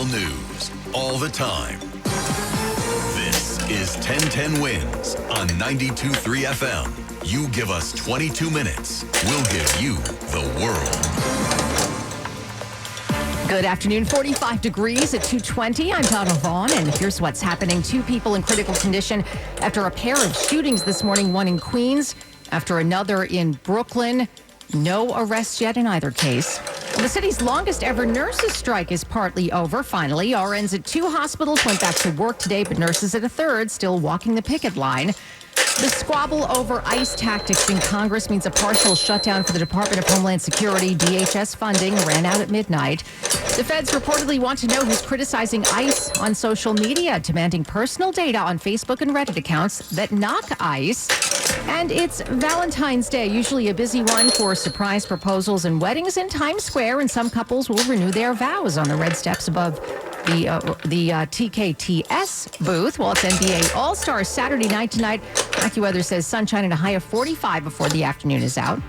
local news all the time. This is 1010 Wins on 92.3 FM. You give us 22 minutes, we'll give you the world. Good afternoon, 45 degrees at 2:20. I'm Donna Vaughn, and here's what's happening. 2 people in critical condition after a pair of shootings this morning, one in Queens, after another in Brooklyn. No arrests yet in either case. The city's longest ever nurses strike is partly over, finally. RNs at 2 hospitals went back to work today, but nurses at a third still walking the picket line. The squabble over ICE tactics in Congress means a partial shutdown for the Department of Homeland Security. DHS funding ran out at midnight. The feds reportedly want to know who's criticizing ICE on social media, demanding personal data on Facebook and Reddit accounts that knock ICE. And it's Valentine's Day, usually a busy one for surprise proposals and weddings in Times Square, and some couples will renew their vows on the red steps above the TKTS booth. Well, it's NBA All-Stars Saturday night tonight. AccuWeather says sunshine and a high of 45 before the afternoon is out.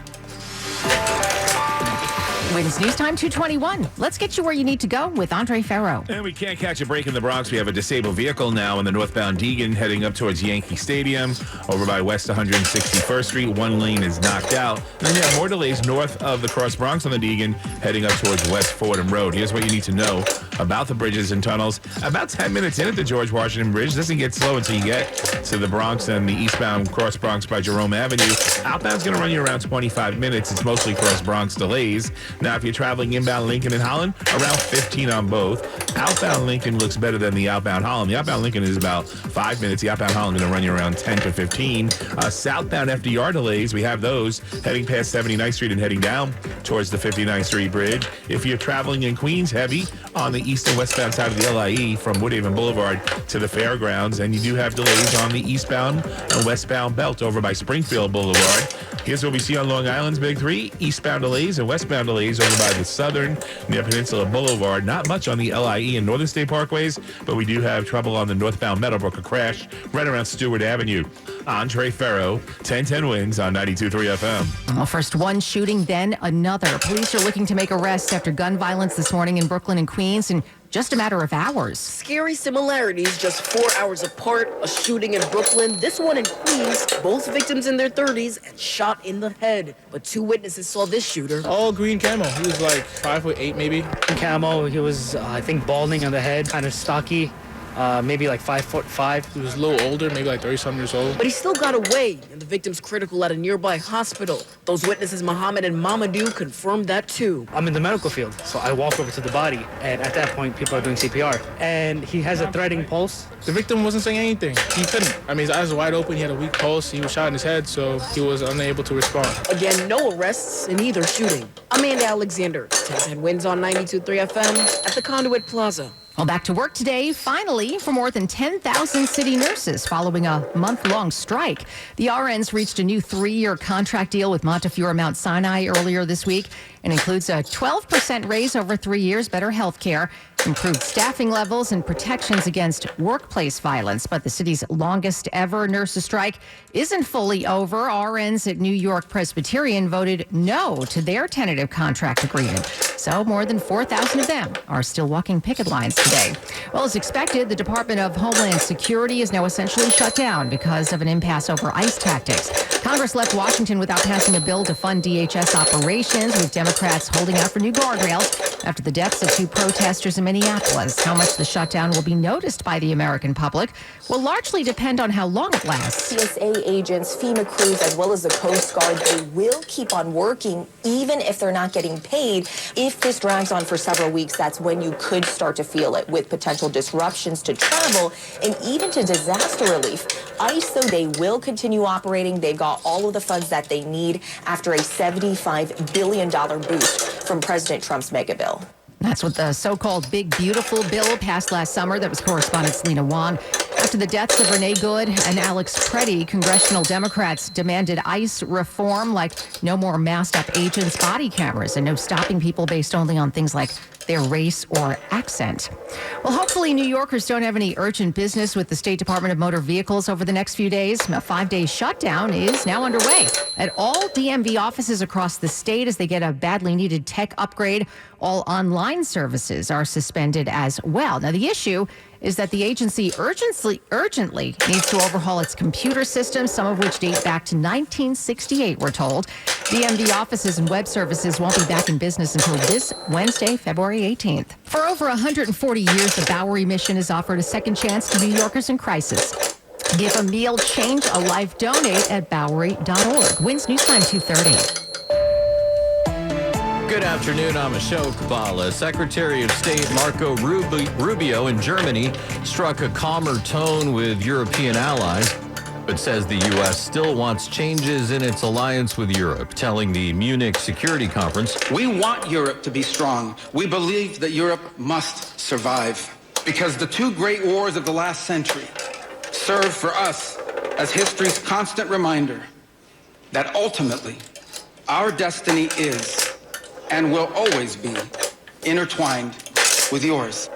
Wins News Time 2:21. Let's get you where you need to go with Andre Farrow. And we can't catch a break in the Bronx. We have a disabled vehicle now in the northbound Deegan heading up towards Yankee Stadium over by West 161st Street. One lane is knocked out. And then you have more delays north of the Cross Bronx on the Deegan heading up towards West Fordham Road. Here's what you need to know about the bridges and tunnels. About 10 minutes in at the George Washington Bridge. Doesn't get slow until you get to the Bronx and the eastbound Cross Bronx by Jerome Avenue. Outbound's going to run you around 25 minutes. It's mostly Cross Bronx delays. Now, if you're traveling inbound Lincoln and Holland, around 15 on both. Outbound Lincoln looks better than the outbound Holland. The outbound Lincoln is about 5 minutes. The outbound Holland going to run you around 10 to 15. Southbound FDR delays, we have those heading past 79th Street and heading down towards the 59th Street Bridge. If you're traveling in Queens, heavy on the east and westbound side of the LIE from Woodhaven Boulevard to the Fairgrounds. And you do have delays on the eastbound and westbound belt over by Springfield Boulevard. Here's what we see on Long Island's Big Three. Eastbound delays and westbound delays over by the Southern near Peninsula Boulevard. Not much on the LIE and Northern State Parkways, but we do have trouble on the northbound Meadowbrook, a crash right around Stewart Avenue. Andre Farrow, 1010 Wins on 92.3 FM. Well, first one shooting, then another. Police are looking to make arrests after gun violence this morning in Brooklyn and Queens in just a matter of hours. Scary similarities, just 4 hours apart. A shooting in Brooklyn, this one in Queens. Both victims in their 30s and shot in the head. But 2 witnesses saw this shooter. All green camo. He was like 5'8" maybe. Camo. He was, I think, balding on the head, kind of stocky. Maybe like 5'5". He was a little older, maybe like 30-something years old. But he still got away, and the victim's critical at a nearby hospital. Those witnesses, Mohammed and Mamadou, confirmed that too. I'm in the medical field, so I walk over to the body, and at that point, people are doing CPR. And he has a threatening pulse. The victim wasn't saying anything. He couldn't. I mean, his eyes were wide open. He had a weak pulse. He was shot in his head, so he was unable to respond. Again, no arrests in either shooting. Amanda Alexander, 1010 Wins on 92.3 FM at the Conduit Plaza. Well, back to work today, finally, for more than 10,000 city nurses following a month-long strike. The RNs reached a new 3-year contract deal with Montefiore Mount Sinai earlier this week and includes a 12% raise over 3 years, better health care, improved staffing levels, and protections against workplace violence. But the city's longest ever nurses strike isn't fully over. RNs at New York Presbyterian voted no to their tentative contract agreement. So more than 4,000 of them are still walking picket lines today. Well, as expected, the Department of Homeland Security is now essentially shut down because of an impasse over ICE tactics. Congress left Washington without passing a bill to fund DHS operations, with Democrats holding out for new guardrails after the deaths of 2 protesters in Minneapolis. How much the shutdown will be noticed by the American public will largely depend on how long it lasts. TSA agents, FEMA crews, as well as the Coast Guard, they will keep on working even if they're not getting paid. If this drags on for several weeks, that's when you could start to feel it, with potential disruptions to travel and even to disaster relief. ICE, though, they will continue operating. They've got all of the funds that they need after a $75 billion boost from President Trump's mega bill. That's what the so-called Big Beautiful Bill passed last summer. That was correspondent Selena Wan. After the deaths of Renee Good and Alex Preddy, congressional Democrats demanded ICE reform, like no more masked-up agents, body cameras, and no stopping people based only on things like their race or accent. Well, hopefully New Yorkers don't have any urgent business with the State Department of Motor Vehicles over the next few days. A 5-day shutdown is now underway at all DMV offices across the state as they get a badly needed tech upgrade. All online services are suspended as well. Now, the issue is that the agency urgently needs to overhaul its computer systems, some of which date back to 1968, we're told. DMV offices and web services won't be back in business until this Wednesday, February 18th. For over 140 years, the Bowery Mission has offered a second chance to New Yorkers in crisis. Give a meal, change a life, donate at Bowery.org. Wins Newstime 2:30. Good afternoon, I'm Ashok Bala. Secretary of State Marco Rubio in Germany struck a calmer tone with European allies, but says the U.S. still wants changes in its alliance with Europe, telling the Munich Security Conference, "We want Europe to be strong. We believe that Europe must survive because the two great wars of the last century serve for us as history's constant reminder that ultimately our destiny is and will always be intertwined with yours."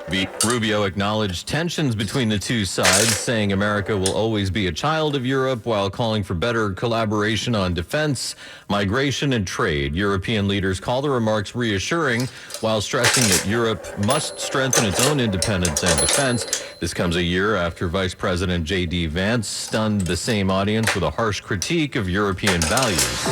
Rubio acknowledged tensions between the two sides, saying America will always be a child of Europe, while calling for better collaboration on defense, migration, and trade. European leaders call the remarks reassuring, while stressing that Europe must strengthen its own independence and defense. This comes a year after Vice President J.D. Vance stunned the same audience with a harsh critique of European values.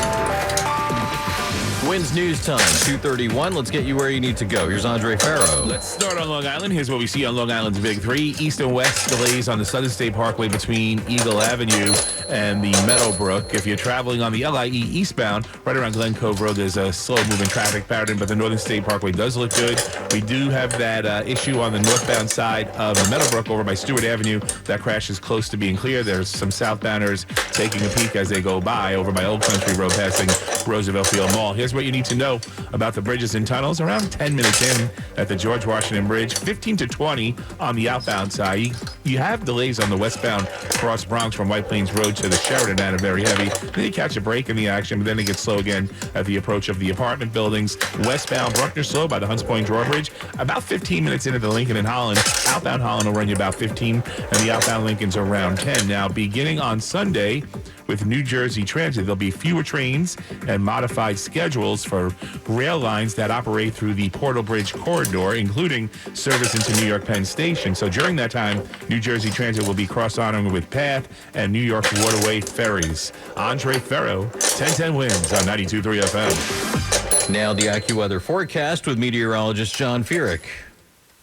Wins News Time, 2:31. Let's get you where you need to go. Here's Andre Farrow. Let's start on Long Island. Here's what we see on Long Island's Big Three. East and west delays on the Southern State Parkway between Eagle Avenue and the Meadowbrook. If you're traveling on the LIE eastbound, right around Glen Cove Road, there's a slow-moving traffic pattern, but the Northern State Parkway does look good. We do have that issue on the northbound side of the Meadowbrook over by Stewart Avenue. That crash is close to being clear. There's some southbounders taking a peek as they go by over by Old Country Road passing Roosevelt Field Mall. Here's what you need to know about the bridges and tunnels. Around 10 minutes in at the George Washington Bridge, 15 to 20 on the outbound side. You have delays on the westbound cross Bronx from White Plains Road to the Sheridan at a very heavy. Then you catch a break in the action, but then it gets slow again at the approach of the apartment buildings. Westbound Bruckner slow by the Hunts Point Drawbridge. About 15 minutes into the Lincoln and Holland. Outbound Holland will run you about 15, and the outbound Lincoln's around 10. Now, beginning on Sunday with New Jersey Transit, there'll be fewer trains and modified schedules for rail lines that operate through the Portal Bridge corridor, including service into New York Penn Station. So during that time, New Jersey Transit will be cross-honoring with PATH and New York Waterway ferries. Andre Farrow, 1010 Wins on 92.3 FM. Now the AccuWeather forecast with meteorologist John Feerick.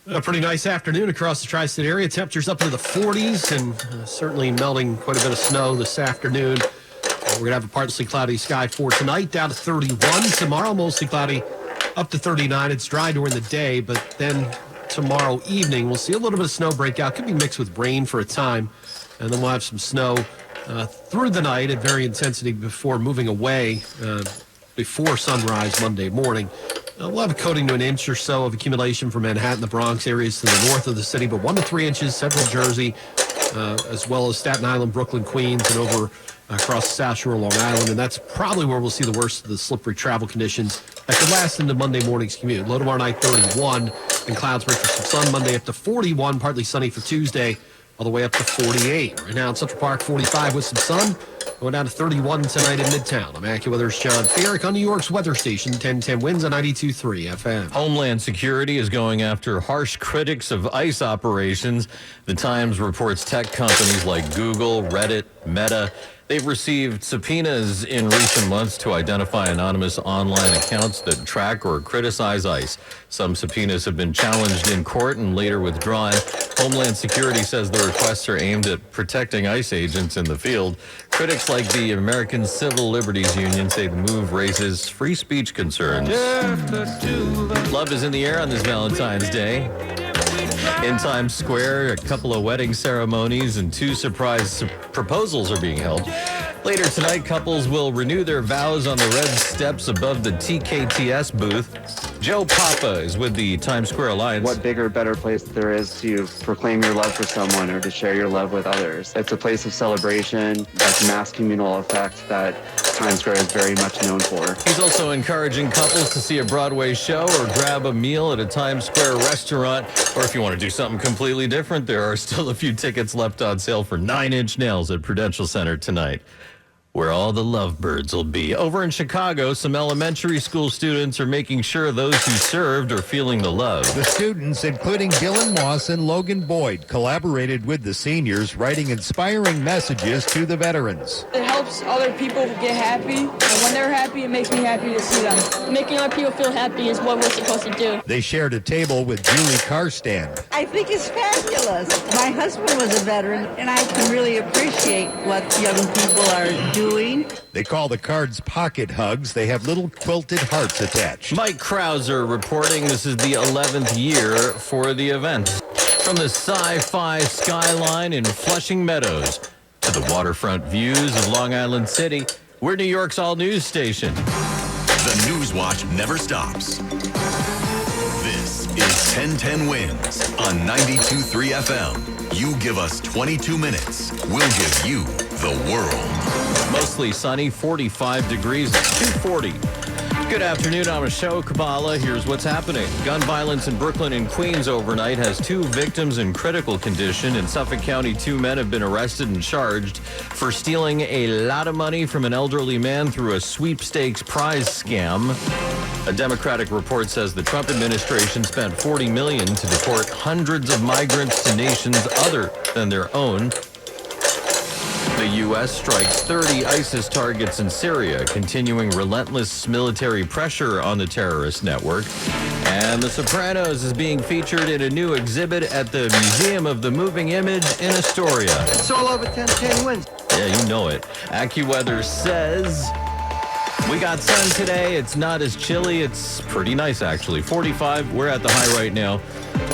A pretty nice afternoon across the tri-state area. Temperatures up into the 40s and certainly melting quite a bit of snow this afternoon. We're going to have a partly cloudy sky for tonight, down to 31. Tomorrow, mostly cloudy, up to 39. It's dry during the day, but then tomorrow evening, we'll see a little bit of snow break out. Could be mixed with rain for a time, and then we'll have some snow through the night at varying intensity before moving away before sunrise Monday morning. We'll have a coating to an inch or so of accumulation from Manhattan, the Bronx areas to the north of the city, but 1 to 3 inches central Jersey, as well as Staten Island, Brooklyn, Queens, and over across the South Shore, Long Island. And that's probably where we'll see the worst of the slippery travel conditions that could last into Monday morning's commute. Low tomorrow night, 31, and clouds break for some sun. Monday up to 41, partly sunny for Tuesday, all the way up to 48. Right now in Central Park, 45 with some sun. Going down to 31 tonight in Midtown. I'm AccuWeather's John Feerick on New York's weather station, 1010 Wins on 92.3 FM. Homeland Security is going after harsh critics of ICE operations. The Times reports tech companies like Google, Reddit, Meta, they've received subpoenas in recent months to identify anonymous online accounts that track or criticize ICE. Some subpoenas have been challenged in court and later withdrawn. Homeland Security says the requests are aimed at protecting ICE agents in the field. Critics like the American Civil Liberties Union say the move raises free speech concerns. Love is in the air on this Valentine's Day. In Times Square, a couple of wedding ceremonies and 2 surprise proposals are being held. Later tonight, couples will renew their vows on the red steps above the TKTS booth. Joe Papa is with the Times Square Alliance. What bigger, better place there is to proclaim your love for someone or to share your love with others. It's a place of celebration, that's mass communal effect that Times Square is very much known for. He's also encouraging couples to see a Broadway show or grab a meal at a Times Square restaurant. Or if you want to do something completely different, there are still a few tickets left on sale for 9 Inch Nails at Prudential Center tonight, where all the lovebirds will be. Over in Chicago, some elementary school students are making sure those who served are feeling the love. The students, including Dylan Moss and Logan Boyd, collaborated with the seniors, writing inspiring messages to the veterans. It helps other people get happy, and when they're happy, it makes me happy to see them. Making other people feel happy is what we're supposed to do. They shared a table with Julie Karstand. I think it's fabulous. My husband was a veteran, and I can really appreciate what young people are doing. They call the cards pocket hugs. They have little quilted hearts attached. Mike Krauser reporting this is the 11th year for the event. From the sci-fi skyline in Flushing Meadows to the waterfront views of Long Island City, we're New York's all-news station. The News Watch never stops. This is 1010 Wins on 92.3 FM. You give us 22 minutes, we'll give you the world. Mostly sunny, 45 degrees, it's 240. Good afternoon, I'm Ashok Kabbalah. Here's what's happening. Gun violence in Brooklyn and Queens overnight has 2 victims in critical condition. In Suffolk County, 2 men have been arrested and charged for stealing a lot of money from an elderly man through a sweepstakes prize scam. A Democratic report says the Trump administration spent $40 million to deport hundreds of migrants to nations other than their own. The U.S. strikes 30 ISIS targets in Syria, continuing relentless military pressure on the terrorist network. And The Sopranos is being featured in a new exhibit at the Museum of the Moving Image in Astoria. It's all over 1010 Wins. Yeah, you know it. AccuWeather says we got sun today. It's not as chilly. It's pretty nice, actually. 45. We're at the high right now.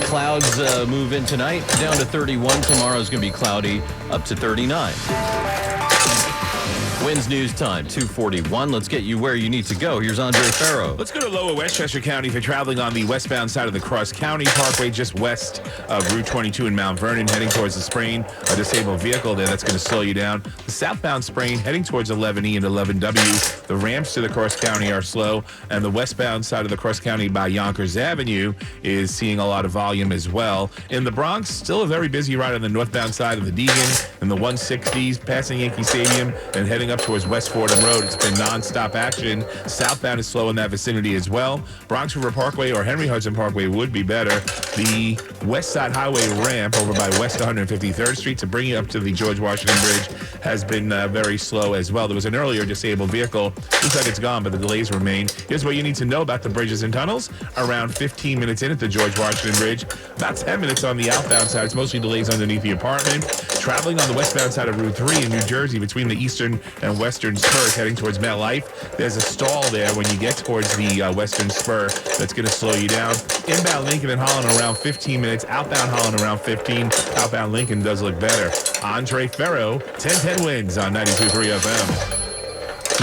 Clouds move in tonight, down to 31. Tomorrow's going to be cloudy, up to 39. Winds news time, 2:41. Let's get you where you need to go. Here's Andre Farrow. Let's go to Lower Westchester County if you're traveling on the westbound side of the Cross County Parkway, just west of Route 22 in Mount Vernon, heading towards the Sprain. A disabled vehicle there that's going to slow you down. The southbound Sprain heading towards 11E and 11W. The ramps to the Cross County are slow, and the westbound side of the Cross County by Yonkers Avenue is seeing a lot of volume as well. In the Bronx, still a very busy ride on the northbound side of the Deegan and the 160s, passing Yankee Stadium and heading up towards West Fordham Road. It's been non-stop action. Southbound is slow in that vicinity as well. Bronx River Parkway or Henry Hudson Parkway would be better. The West Side Highway ramp over by West 153rd Street to bring you up to the George Washington Bridge has been very slow as well. There was an earlier disabled vehicle. Looks like it's gone, but the delays remain. Here's what you need to know about the bridges and tunnels. Around 15 minutes in at the George Washington Bridge. About 10 minutes on the outbound side. It's mostly delays underneath the apartment. Traveling on the westbound side of Route 3 in New Jersey between the eastern and western spurs heading towards MetLife. There's a stall there when you get towards the western spur that's going to slow you down. Inbound Lincoln and Holland around 15 minutes. Outbound Holland around 15. Outbound Lincoln does look better. Andre Farrow, 1010 Wins on 92.3 FM.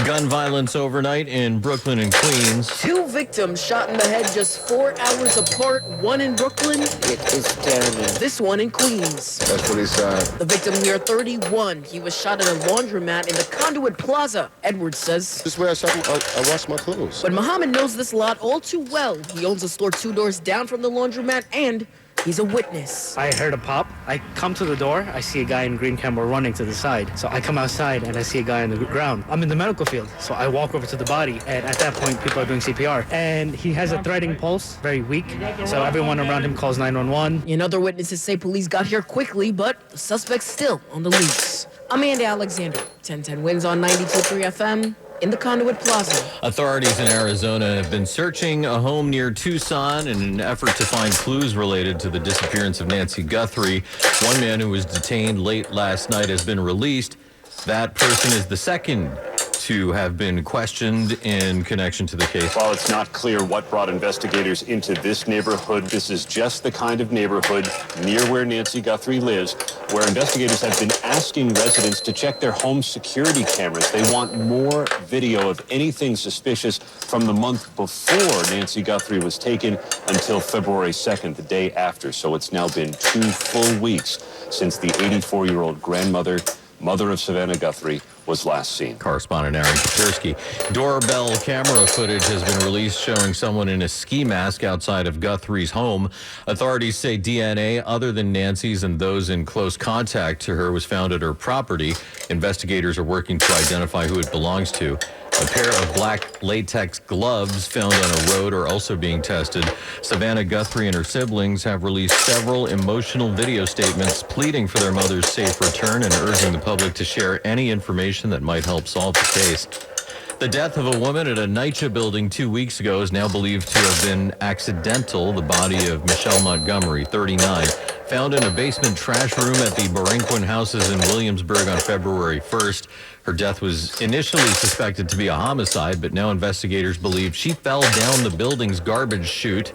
Gun violence overnight in Brooklyn and Queens. 2 victims shot in the head just 4 hours apart. One in Brooklyn. It is terrible. This one in Queens. That's what he said. The victim here, 31. He was shot at a laundromat in the Conduit Plaza, Edwards says. This is where I wash my clothes. But Muhammad knows this lot all too well. He owns a store 2 doors down from the laundromat, and he's a witness. I heard a pop. I come to the door. I see a guy in green camo running to the side. So I come outside and I see a guy on the ground. I'm in the medical field. So I walk over to the body. And at that point, people are doing CPR. And he has a threatening pulse, very weak. So everyone around him calls 911. And other witnesses say police got here quickly, but the suspect's still on the loose. Amanda Alexander, 1010 Wins on 92.3 FM. In the Conduit Plaza. Authorities in Arizona have been searching a home near Tucson in an effort to find clues related to the disappearance of Nancy Guthrie. One man who was detained late last night has been released. That person is the second to have been questioned in connection to the case. While it's not clear what brought investigators into this neighborhood, this is just the kind of neighborhood near where Nancy Guthrie lives, where investigators have been asking residents to check their home security cameras. They want more video of anything suspicious from the month before Nancy Guthrie was taken until February 2nd, the day after. So it's now been 2 full weeks since the 84-year-old grandmother, mother of Savannah Guthrie, was last seen. Correspondent Aaron Kapirsky. Doorbell camera footage has been released showing someone in a ski mask outside of Guthrie's home. Authorities say DNA other than Nancy's and those in close contact to her was found at her property. Investigators are working to identify who it belongs to. A pair of black latex gloves found on a road are also being tested. Savannah Guthrie and her siblings have released several emotional video statements pleading for their mother's safe return and urging the public to share any information that might help solve the case. The death of a woman at a NYCHA building 2 weeks ago is now believed to have been accidental. The body of Michelle Montgomery, 39, found in a basement trash room at the Baranquin houses in Williamsburg on February 1st. Her death was initially suspected to be a homicide, but now investigators believe she fell down the building's garbage chute.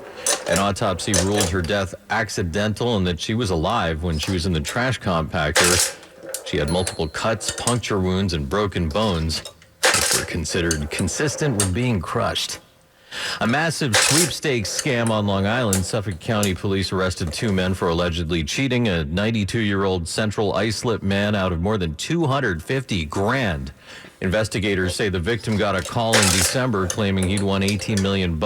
An autopsy ruled her death accidental and that she was alive when she was in the trash compactor. She had multiple cuts, puncture wounds, and broken bones, which were considered consistent with being crushed. A massive sweepstakes scam on Long Island. Suffolk County Police arrested 2 men for allegedly cheating a 92-year-old Central Islip man out of more than $250,000. Investigators say the victim got a call in December claiming he'd won $18 million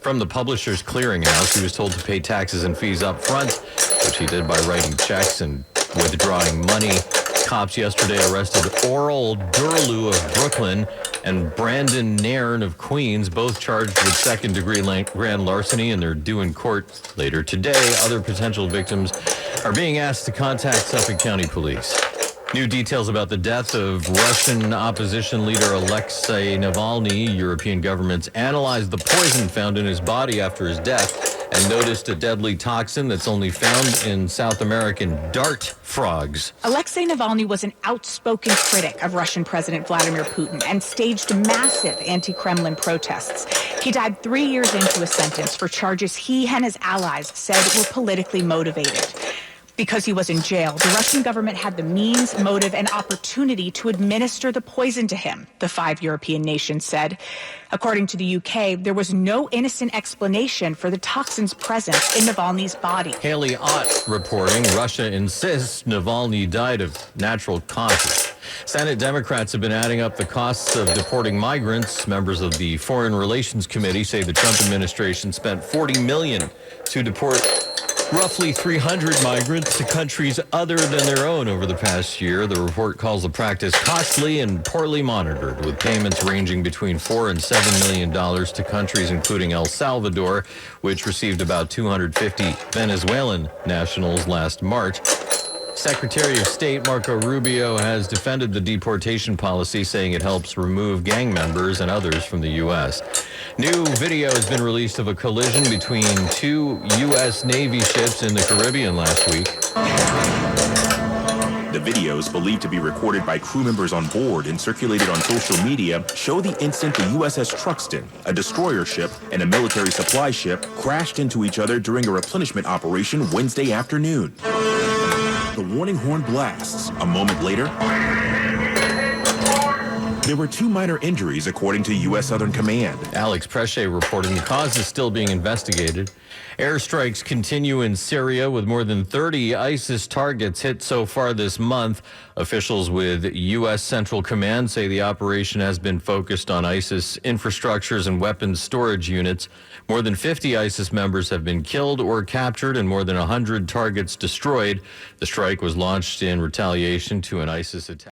from the Publishers Clearinghouse. He was told to pay taxes and fees up front, which he did by writing checks and withdrawing money. Cops yesterday arrested Oral Durlu of Brooklyn and Brandon Nairn of Queens, both charged with second-degree grand larceny, and they're due in court later today. Other potential victims are being asked to contact Suffolk County Police. New details about the death of Russian opposition leader Alexei Navalny. European governments analyzed the poison found in his body after his death and noticed a deadly toxin that's only found in South American dart frogs. Alexei Navalny was an outspoken critic of Russian President Vladimir Putin and staged massive anti-Kremlin protests. He died 3 years into a sentence for charges he and his allies said were politically motivated. Because he was in jail, the Russian government had the means, motive, and opportunity to administer the poison to him, the 5 European nations said. According to the UK, there was no innocent explanation for the toxin's presence in Navalny's body. Haley Ott reporting Russia insists Navalny died of natural causes. Senate Democrats have been adding up the costs of deporting migrants. Members of the Foreign Relations Committee say the Trump administration spent $40 million to deport roughly 300 migrants to countries other than their own over the past year. The report calls the practice costly and poorly monitored, with payments ranging between $4 and $7 million to countries including El Salvador, which received about 250 Venezuelan nationals last March. Secretary of State Marco Rubio has defended the deportation policy, saying it helps remove gang members and others from the U.S. New video has been released of a collision between 2 U.S. Navy ships in the Caribbean last week. The videos, believed to be recorded by crew members on board and circulated on social media, show the instant the USS Truxtun, a destroyer ship, and a military supply ship crashed into each other during a replenishment operation Wednesday afternoon. The warning horn blasts. A moment later, there were 2 minor injuries, according to U.S. Southern Command. Alex Preche reporting the cause is still being investigated. Airstrikes continue in Syria with more than 30 ISIS targets hit so far this month. Officials with U.S. Central Command say the operation has been focused on ISIS infrastructures and weapons storage units. More than 50 ISIS members have been killed or captured and more than 100 targets destroyed. The strike was launched in retaliation to an ISIS attack.